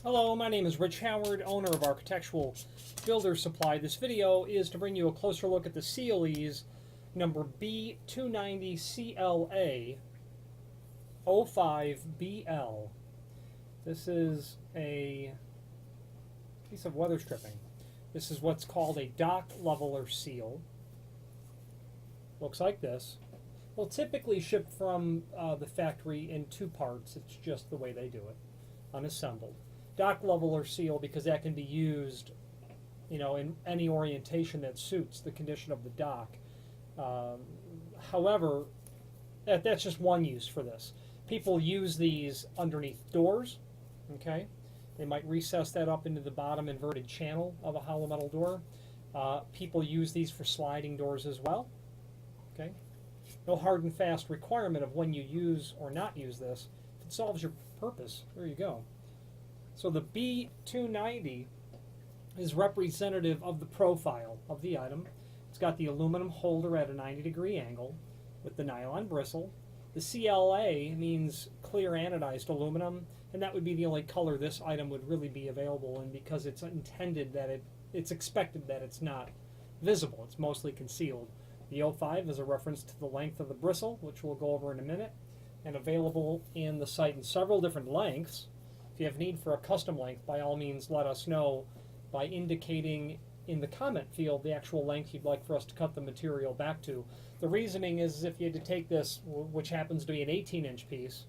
Hello, my name is Rich Howard, owner of Architectural Builder Supply. This video is to bring you a closer look at the Sealeze number B290CLA05BL. This is a piece of weather stripping. This is what's called a dock leveler seal. Looks like this. Will typically ship from the factory in two parts. It's just the way they do it, unassembled. Dock leveler seal because that can be used, in any orientation that suits the condition of the dock. However, that's just one use for this. People use these underneath doors. Okay, they might recess that up into the bottom inverted channel of a hollow metal door. People use these for sliding doors as well. Okay, no hard and fast requirement of when you use or not use this. If it solves your purpose, there you go. So the B290 is representative of the profile of the item. It's got the aluminum holder at a 90-degree angle with the nylon bristle. The CLA means clear anodized aluminum, and that would be the only color this item would really be available in because it's intended that it's expected that it's not visible. It's mostly concealed. The 05 is a reference to the length of the bristle, which we'll go over in a minute, and available in the site in several different lengths. If you have need for a custom length, by all means let us know by indicating in the comment field the actual length you'd like for us to cut the material back to. The reasoning is if you had to take this, which happens to be an 18-inch piece,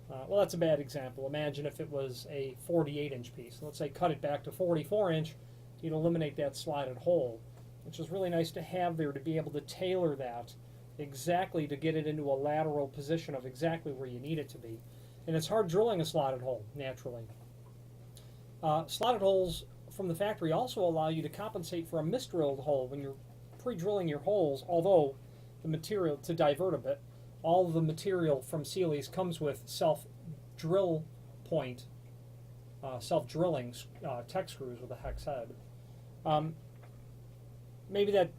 well, that's a bad example. Imagine if it was a 48-inch piece. Let's say cut it back to 44-inch, you'd eliminate that slotted hole, which is really nice to have there to be able to tailor that exactly to get it into a lateral position of exactly where you need it to be. And it's hard drilling a slotted hole, naturally. Slotted holes from the factory also allow you to compensate for a misdrilled hole when you're pre-drilling your holes, although the material, to divert a bit, all the material from Sealeze comes with self-drill point, self-drilling tech screws with a hex head. Maybe that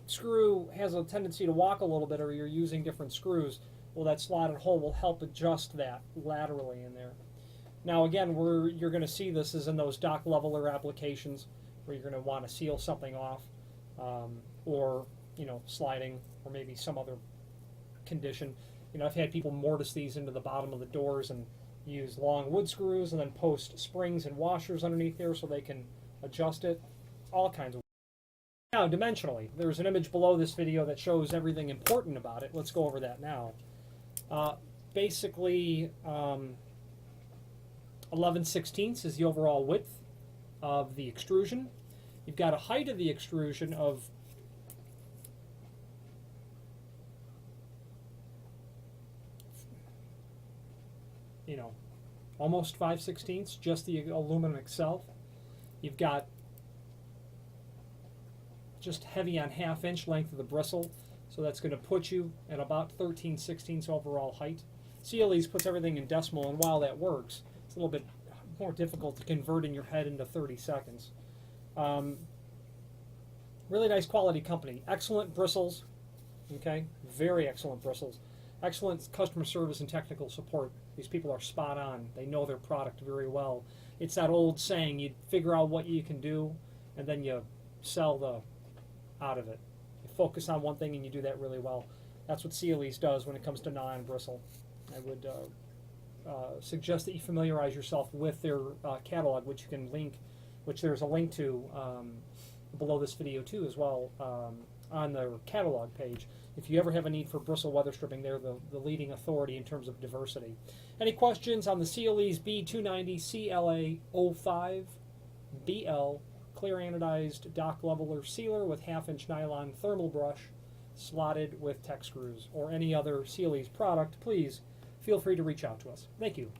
screw has a tendency to walk a little bit or you're using different screws. Well, that slotted hole will help adjust that laterally in there. Now again, you're going to see this is in those dock leveler applications where you're going to want to seal something off, or sliding, or maybe some other condition. I've had people mortise these into the bottom of the doors and use long wood screws and then post springs and washers underneath there so they can adjust it. All kinds of. Now, dimensionally, there's an image below this video that shows everything important about it. Let's go over that now. Basically, 11/16 is the overall width of the extrusion. You've got a height of the extrusion of almost 5/16, just the aluminum itself. You've got just heavy on half-inch length of the bristle, so that's going to put you at about 13/16 overall height. Sealeze puts everything in decimal, and while that works, it's a little bit more difficult to convert in your head into 30 seconds. Really nice quality company. Excellent bristles, okay? Very excellent bristles. Excellent customer service and technical support. These people are spot on. They know their product very well. It's that old saying, you figure out what you can do, and then you sell out of it. You focus on one thing and you do that really well. That's what Sealeze does when it comes to non-bristle. I would suggest that you familiarize yourself with their catalog, which you can link, which there's a link to below this video too as well, on their catalog page. If you ever have a need for bristle weather stripping, they're the leading authority in terms of diversity. Any questions on the Sealeze B290CLA05BL clear anodized dock leveler sealer with half-inch nylon Therm-L-Brush slotted with tech screws, or any other Sealeze product, please feel free to reach out to us. Thank you.